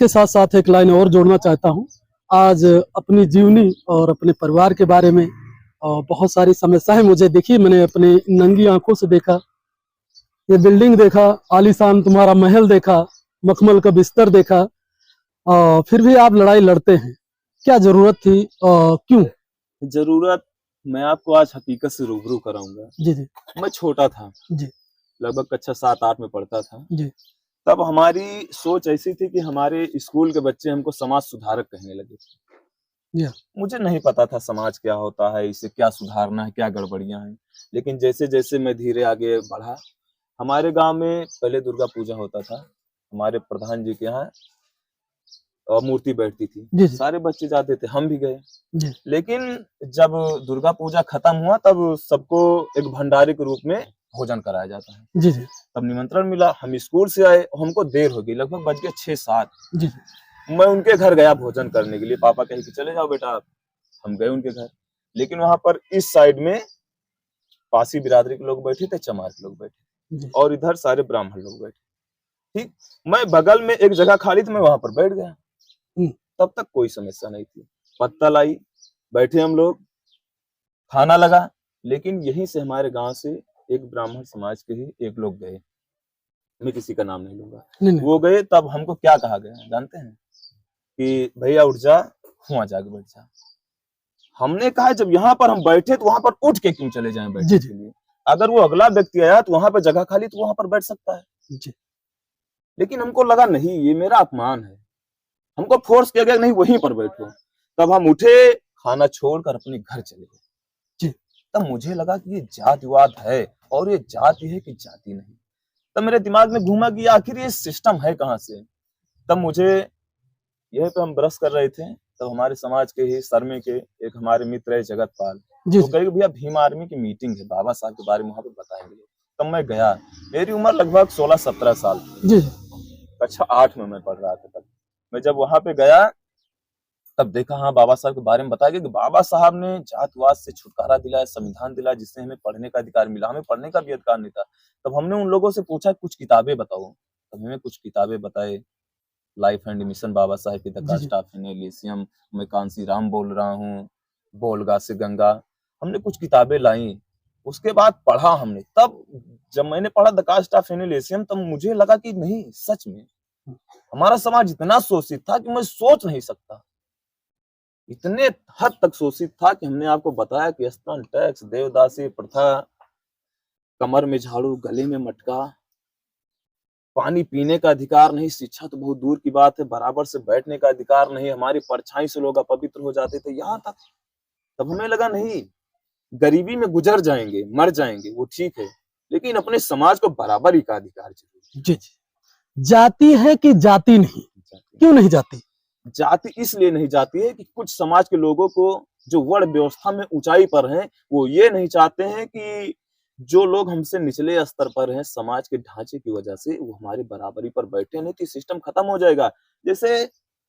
इसके साथ साथ एक लाइन और जोड़ना चाहता हूँ। आज अपनी जीवनी और अपने परिवार के बारे में बहुत सारी समस्याएं मुझे दिखी। मैंने अपनी नंगी आंखों से देखा, ये बिल्डिंग देखा, आलीशान तुम्हारा महल देखा, मखमल का बिस्तर देखा, फिर भी आप लड़ाई लड़ते हैं। क्या जरूरत थी? क्यों जरूरत? मैं आपको आज हकीकत से रूबरू कराऊंगा। जी जी मैं छोटा था जी लगभग कक्षा 7-8 में पढ़ता था। जी तब हमारी सोच ऐसी थी कि हमारे स्कूल के बच्चे हमको समाज सुधारक कहने लगे। जी मुझे नहीं पता था समाज क्या होता है, इसे क्या सुधारना है, क्या गड़बड़ियां हैं। लेकिन जैसे जैसे मैं धीरे आगे बढ़ा, हमारे गांव में पहले दुर्गा पूजा होता था। हमारे प्रधान जी के यहाँ मूर्ति बैठती थी, जी जी सारे बच्चे जाते थे, हम भी गए। जी लेकिन जब दुर्गा पूजा खत्म हुआ तब सबको एक भंडारे के रूप में भोजन कराया जाता है। जी जी तब निमंत्रण मिला, हम स्कूल से आए, हमको देर हो गई, लगभग बज गए 6-7। जी मैं उनके घर गया भोजन करने के लिए। पापा कहे कि चले जाओ बेटा आप। हम गए उनके घर, लेकिन वहां पर इस साइड में पासी बिरादरी के लोग बैठे थे, चमार के लोग बैठे, जी और इधर सारे ब्राह्मण लोग बैठे। ठीक, मैं बगल में एक जगह खाली थी, मैं वहां पर बैठ गया। तब तक कोई समस्या नहीं थी। पत्तल आई, बैठे हम लोग, खाना लगा। लेकिन यहीं से हमारे गांव से एक ब्राह्मण समाज के ही एक लोग गए, मैं किसी का नाम नहीं लूंगा। नहीं। वो गए, तब हमको क्या कहा गया जानते हैं? कि भैया उठ जा, वहां जाके बैठ जा। हमने कहा जब यहाँ पर हम बैठे तो वहां पर उठ के क्यों चले जाएं बैठने के लिए? अगर वो अगला व्यक्ति आया तो वहां पर जगह खाली, तो वहां पर बैठ सकता है। जी लेकिन हमको लगा नहीं, ये मेरा अपमान है। हमको फोर्स किया गया नहीं, वहीं पर बैठो। तब हम उठे, खाना छोड़कर अपने घर चले गए। जी तब मुझे लगा कि ये जातिवाद है, और ये जाति है कि जाति नहीं। तब मेरे दिमाग में घूमा कि आखिर ये सिस्टम है कहाँ से। तब मुझे, यहीं पे हम ब्रश कर रहे थे, तब हमारे समाज के ही सरमे के एक हमारे मित्र है जगतपाल, वो कहे भैया भीम आर्मी की मीटिंग है, बाबा साहब के बारे में वहां पे बताएंगे। तब मैं गया, मेरी उम्र लगभग 16-17 साल थी। कक्षा 8 में मैं पढ़ रहा था। तब मैं जब वहां पे गया, तब देखा हाँ बाबा साहब के बारे में बताया गया कि बाबा साहब ने जातवाद से छुटकारा दिलाया, संविधान दिलाया, जिससे हमें पढ़ने का अधिकार मिला। हमें पढ़ने का भी अधिकार नहीं था। तब हमने उन लोगों से पूछा कुछ किताबें बताओ। तब हमें कुछ किताबें बताए, life and mission Baba Saheb की, the caste of an Elysium, मैं कांसी राम बोल रहा हूँ, बोलगा से गंगा। हमने कुछ किताबें लाई, उसके बाद पढ़ा हमने। तब जब मैंने पढ़ा the caste of an Elysium, तब मुझे लगा कि नहीं, सच में हमारा समाज इतना शोषित था कि मैं सोच नहीं सकता। इतने हद तक शोषित था कि हमने आपको बताया कि स्तन टैक्स, देवदासी प्रथा, कमर में झाड़ू, गले में मटका, पानी पीने का अधिकार नहीं, शिक्षा तो बहुत दूर की बात है, बराबर से बैठने का अधिकार नहीं, हमारी परछाई से लोग अपवित्र हो जाते थे, यहाँ तक। तब हमें लगा नहीं, गरीबी में गुजर जाएंगे, मर जाएंगे, वो ठीक है, लेकिन अपने समाज को बराबरी का अधिकार चाहिए। जी जाति है कि जाति नहीं? क्यों नहीं जाती? जाति इसलिए नहीं जाती है कि कुछ समाज के लोगों को जो वर्ण व्यवस्था में ऊंचाई पर हैं, वो ये नहीं चाहते हैं कि जो लोग हमसे निचले स्तर पर हैं समाज के ढांचे की वजह से, वो हमारी बराबरी पर बैठे, नहीं तो सिस्टम खत्म हो जाएगा। जैसे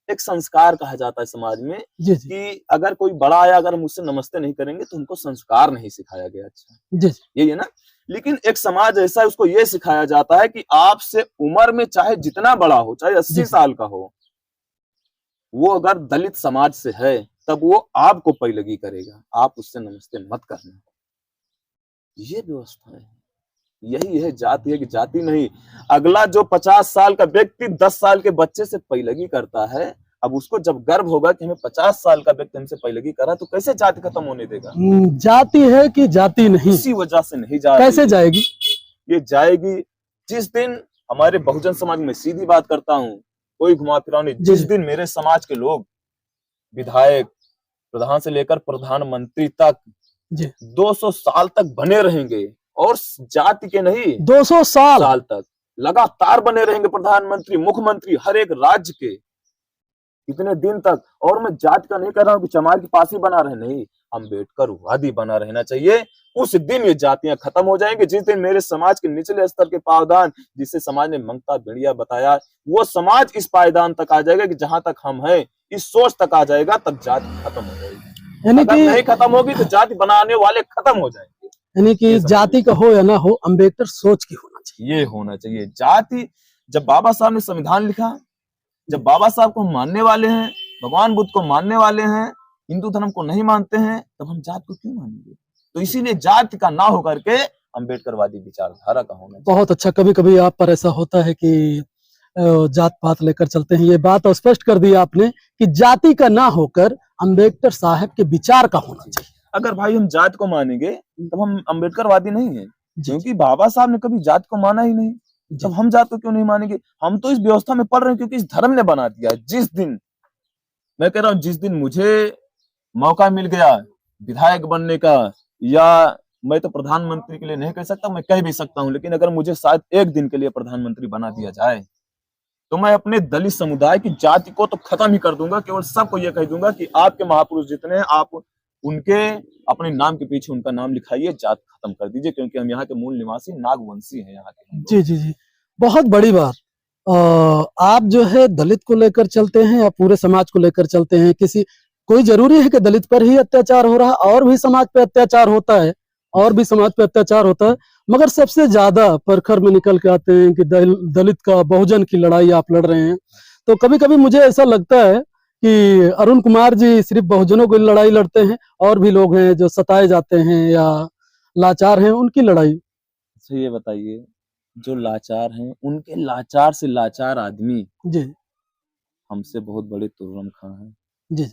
एक संस्कार कहा जाता है समाज में कि अगर कोई बड़ा आया, अगर हम उससे नमस्ते नहीं करेंगे तो हमको संस्कार नहीं सिखाया गया। अच्छा यही है ना। लेकिन एक समाज ऐसा है, उसको ये सिखाया जाता है कि आपसे उम्र में चाहे जितना बड़ा हो, चाहे 80 साल का हो, वो अगर दलित समाज से है तब वो आपको पैलगी करेगा, आप उससे नमस्ते मत करना। ये व्यवस्था है, यही है जाति है कि जाति नहीं। अगला जो 50 साल का व्यक्ति 10 साल के बच्चे से पैलगी करता है, अब उसको जब गर्व होगा कि हमें 50 साल का व्यक्ति हमसे पैलगी करा, तो कैसे जाति खत्म होने देगा? जाति है कि जाति नहीं? इसी वजह से नहीं जाती। कैसे जाएगी? ये जाएगी जिस दिन हमारे बहुजन समाज में, सीधी बात करता हूँ, कोई घुमा फिरा नहीं, जिस दिन मेरे समाज के लोग, विधायक, प्रधान से लेकर प्रधानमंत्री तक 200 साल तक बने रहेंगे, और जाति के नहीं, 200 साल तक लगातार बने रहेंगे, प्रधानमंत्री, मुख्यमंत्री, हर एक राज्य के, इतने दिन तक। और मैं जाति का नहीं कह रहा हूँ कि चमार की पासी बना रहे, नहीं, अम्बेडकर वादी बना रहना चाहिए। उस दिन ये जातियां खत्म हो जाएंगे, जिस दिन मेरे समाज के निचले स्तर के पावदान, जिसे समाज ने मंगता भेड़िया बताया, वो समाज इस पायदान तक आ जाएगा कि जहां तक हम हैं, इस सोच तक आ जाएगा, तब जाति खत्म हो जाएगी। यानी अगर नहीं खत्म होगी तो जाति बनाने वाले खत्म हो जाएंगे। यानी कि जाति का हो या ना हो, अम्बेडकर सोच की होना चाहिए। ये होना चाहिए। जाति, जब बाबा साहब ने संविधान लिखा, जब बाबा साहब को हम मानने वाले हैं, भगवान बुद्ध को मानने वाले हैं, हिंदू धर्म को नहीं मानते हैं, तब हम जात को क्यों मानेंगे? तो इसीलिए जाति का ना होकर के अम्बेडकरवादी विचारधारा का होना चाहिए। बहुत अच्छा। कभी कभी आप पर ऐसा होता है कि जात पात लेकर चलते हैं, ये बात स्पष्ट कर दी आपने कि जाति का ना होकर अम्बेडकर साहब के विचार का होना चाहिए। अगर भाई हम जात को मानेंगे तब हम अम्बेडकरवादी नहीं है, जी क्योंकि बाबा साहब ने कभी जात को माना ही नहीं। जी तब हम जात को क्यों नहीं मानेंगे? हम तो इस व्यवस्था में पढ़ रहे हैं क्योंकि इस धर्म ने बना दिया है। जिस दिन, मैं कह रहा हूँ, जिस दिन मुझे मौका मिल गया विधायक बनने का, या मैं तो प्रधानमंत्री के लिए नहीं कह सकता, मैं कह भी सकता हूँ, लेकिन अगर मुझे शायद एक दिन के लिए प्रधानमंत्री बना दिया जाए तो मैं अपने दलित समुदाय की जाति को तो खत्म ही कर दूंगा। केवल सबको यह कह दूंगा कि आपके महापुरुष जितने हैं, आप उनके अपने नाम के पीछे उनका नाम लिखाइए, जात खत्म कर दीजिए, क्योंकि हम यहाँ के मूल निवासी नागवंशी हैं यहाँ के। जी जी जी, बहुत बड़ी बात। आप जो है दलित को लेकर चलते हैं या पूरे समाज को लेकर चलते हैं? कोई जरूरी है कि दलित पर ही अत्याचार हो रहा है? और भी समाज पे अत्याचार होता है, और भी समाज पे अत्याचार होता है, मगर सबसे ज्यादा प्रखर में निकल के आते हैं कि दलित का, बहुजन की लड़ाई आप लड़ रहे हैं। तो कभी कभी मुझे ऐसा लगता है कि अरुण कुमार जी सिर्फ बहुजनों की लड़ाई लड़ते हैं, और भी लोग हैं जो सताए जाते हैं या लाचार हैं, उनकी लड़ाई। अच्छा ये बताइए, जो लाचार हैं, उनके लाचार से लाचार आदमी जी हमसे बहुत बड़े तुर्रम खां हैं, जी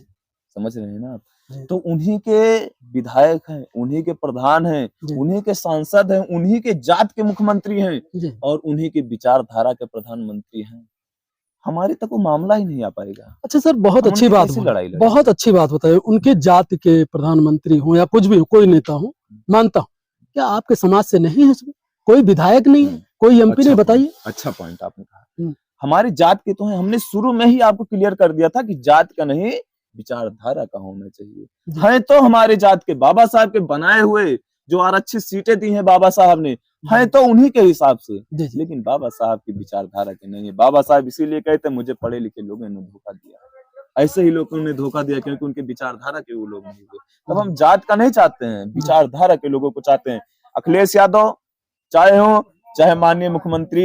समझ रहे हैं ना आप? जी तो उन्हीं के विधायक हैं, उन्हीं के प्रधान हैं, जी उन्हीं के सांसद हैं, उन्हीं के जात के मुख्यमंत्री हैं, जी। और उन्हीं की विचारधारा के प्रधानमंत्री हैं। हमारे तक वो मामला ही नहीं आ पाएगा। अच्छा सर, बहुत हम अच्छी उनकी बात कैसे बोली, लड़ाई लड़ेंगे? बहुत अच्छी बात बताई। उनके जाति के प्रधानमंत्री हो या कुछ भी हो, कोई नेता हो, मानता हूँ। क्या आपके समाज से नहीं है उसमें? कोई विधायक नहीं है, कोई एमपी नहीं? बताइए। अच्छा पॉइंट आपने कहा। हम्म। हमारी जात के तो हैं, हमने शुरू में ही आपको क्लियर कर दिया था कि जात का नहीं, विचारधारा का होना चाहिए। जी हैं तो हमारे जात के, बाबा साहब के बनाए हुए, जो आरक्षित सीटें दी हैं बाबा साहब ने, हैं तो उन्हीं के हिसाब से, जी जी लेकिन बाबा साहब की विचारधारा के नहीं है। बाबा साहब इसीलिए कहते हैं मुझे पढ़े लिखे लोगों ने धोखा दिया। ऐसे ही लोगों ने धोखा दिया क्योंकि उनके विचारधारा के वो लोग नहीं हुए। तब हम जात का नहीं चाहते हैं, विचारधारा के लोगों को चाहते हैं। अखिलेश यादव चाहे हो, चाहे माननीय मुख्यमंत्री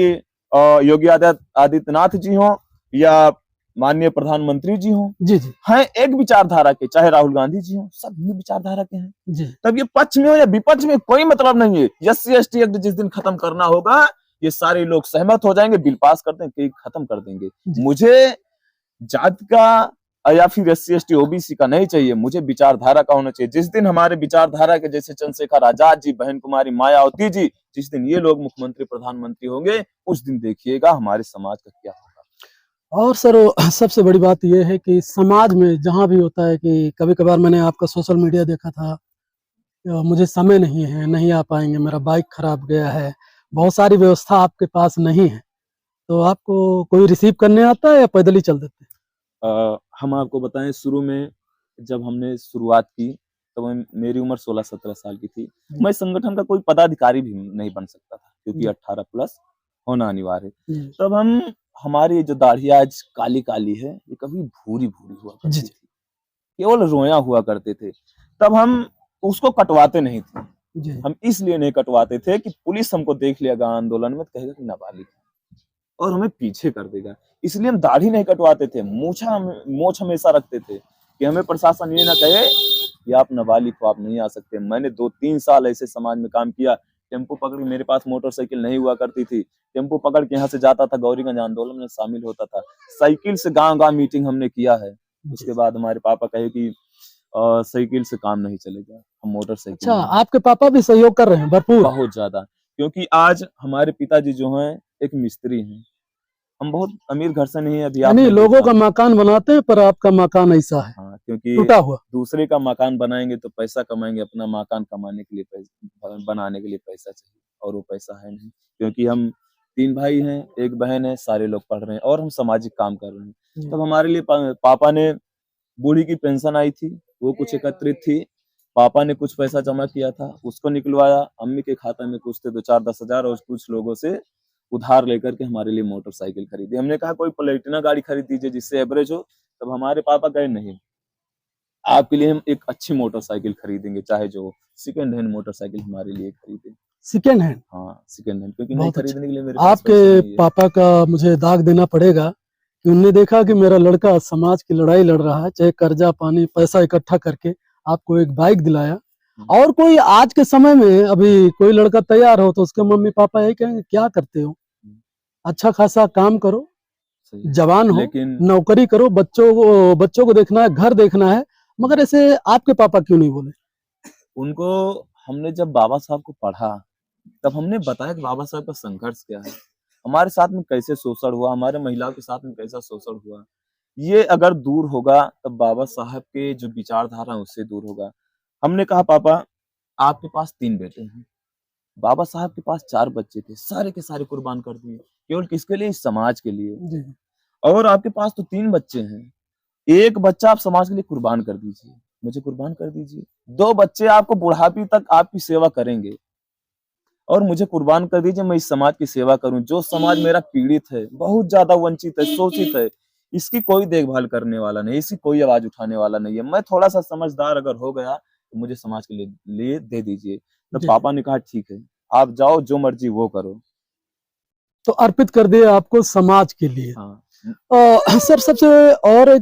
योगी आदित्यनाथ जी हो, या माननीय प्रधानमंत्री जी हो, जी जी हैं एक विचारधारा के, चाहे राहुल गांधी जी हो, सब ही विचारधारा के हैं। जी। तब ये पक्ष में हो या विपक्ष में कोई मतलब नहीं है। SC/ST एक्ट जिस दिन खत्म करना होगा, ये सारे लोग सहमत हो जाएंगे, बिल पास कर देंगे, खत्म कर देंगे। जी। मुझे जात का या फिर SC/ST OBC का नहीं चाहिए, मुझे विचारधारा का होना चाहिए। जिस दिन हमारे विचारधारा के जैसे चंद्रशेखर आजाद जी, बहन कुमारी मायावती जी, जिस दिन ये लोग मुख्यमंत्री प्रधानमंत्री होंगे, उस दिन देखिएगा हमारे समाज का क्या होगा। और सर, सबसे बड़ी बात यह है कि समाज में जहां भी होता है कि कभी कभार मैंने आपका सोशल मीडिया देखा था, मुझे समय नहीं है, नहीं आ पाएंगे, मेरा बाइक खराब गया है, बहुत सारी व्यवस्था आपके पास नहीं है, तो आपको कोई रिसीव करने आता है या पैदल ही चल देते हैं? हम आपको बताएं, शुरू में जब हमने शुरुआत की तब मेरी उम्र 16-17 साल की थी। मैं संगठन का कोई पदाधिकारी भी नहीं बन सकता था क्योंकि 18+ होना अनिवार्य है। तब हमारी जो दाढ़ी आज काली काली है, ये कभी भूरी भूरी हुआ करती थी, केवल रोया हुआ करते थे। तब हम उसको कटवाते नहीं थे। हम इसलिए नहीं कटवाते थे कि पुलिस हमको देख लेगा आंदोलन में, कहेगा कि नाबालिग और हमें पीछे कर देगा, इसलिए हम दाढ़ी नहीं कटवाते थे। मूछ हमेशा रखते थे कि हमें प्रशासन ये ना कहे कि आप नाबालिग हो, आप नहीं आ सकते। मैंने 2-3 साल ऐसे समाज में काम किया। टेम्पो पकड़ के, मेरे पास मोटरसाइकिल नहीं हुआ करती थी, टेम्पो पकड़ के यहाँ से जाता था, गौरीगंज आंदोलन में शामिल होता था। साइकिल से गांव-गांव मीटिंग हमने किया है। उसके बाद हमारे पापा कहे कि साइकिल से काम नहीं चलेगा, हम मोटरसाइकिल। अच्छा, आपके पापा भी सहयोग कर रहे हैं भरपूर? बहुत ज्यादा, क्योंकि आज हमारे पिताजी जो हैं एक मिस्त्री हैं। हम बहुत अमीर घर से नहीं है। अभी यानी लोगों का मकान बनाते हैं, पर आपका मकान ऐसा है, हाँ, क्योंकि टूटा हुआ। दूसरे का मकान बनाएंगे तो पैसा कमाएंगे, अपना मकान कमाने के लिए बनाने के लिए पैसा चाहिए, और वो पैसा है नहीं। क्योंकि हम 3 भाई हैं, 1 बहन है, सारे लोग पढ़ रहे हैं और हम सामाजिक काम कर रहे हैं। तब हमारे लिए पापा ने, बूढ़ी की पेंशन आई थी, वो कुछ एकत्रित थी, पापा ने कुछ पैसा जमा किया था, उसको निकलवाया। अम्मी के खाते में कुछ थे 2-4-10 हजार, और कुछ लोगों से उधार लेकर के हमारे लिए मोटरसाइकिल खरीदी। हमने कहा कोई प्लेटिना गाड़ी खरीद दीजिए जिससे एवरेज हो। तब हमारे पापा कहे नहीं, आपके लिए हम एक अच्छी मोटरसाइकिल खरीदेंगे, चाहे जो सेकंड हैंड मोटरसाइकिल हमारे लिए खरीदें। Second hand? हाँ, सेकंड हैंड, क्योंकि नहीं खरीदने के लिए मेरे आपके पापा का मुझे दाग देना पड़ेगा कि उनने देखा कि मेरा लड़का समाज की लड़ाई लड़ रहा है, चाहे कर्जा पानी पैसा इकट्ठा करके आपको एक बाइक दिलाया। और कोई आज के समय में अभी कोई लड़का तैयार हो तो उसके मम्मी पापा यही कहेंगे क्या करते हो, अच्छा खासा काम करो, सही है। जवान हो, लेकिन नौकरी करो, बच्चों को देखना है, घर देखना है। मगर ऐसे आपके पापा क्यों नहीं बोले? उनको हमने जब बाबा साहब को पढ़ा, तब हमने बताया कि बाबा साहब का संघर्ष क्या है, हमारे साथ में कैसे शोषण हुआ, हमारे महिलाओं के साथ में कैसा शोषण हुआ। ये अगर दूर होगा तब बाबा साहब के जो विचारधारा है उससे दूर होगा। हमने कहा पापा आपके पास 3 बेटे हैं, बाबा साहब के पास 4 बच्चे थे, सारे के सारे कुर्बान कर दिए, केवल किसके लिए? इस समाज के लिए। जी। और आपके पास तो 3 बच्चे हैं, 1 बच्चा आप समाज के लिए कुर्बान कर दीजिए, मुझे कुर्बान कर दीजिए। 2 बच्चे आपको बुढ़ापी तक आपकी सेवा करेंगे और मुझे कुर्बान कर दीजिए, मैं इस समाज की सेवा करूं। जो समाज मेरा पीड़ित है, बहुत ज्यादा वंचित है, शोषित है, इसकी कोई देखभाल करने वाला नहीं, इसकी कोई आवाज उठाने वाला नहीं है। मैं थोड़ा सा समझदार अगर हो गया तो मुझे समाज के लिए दे दीजिए। तो जी। पापा ने कहा ठीक है, आप जाओ, जो मर्जी वो करो। तो अर्पित कर दिया आपको समाज के लिए। हाँ। सर सबसे और एक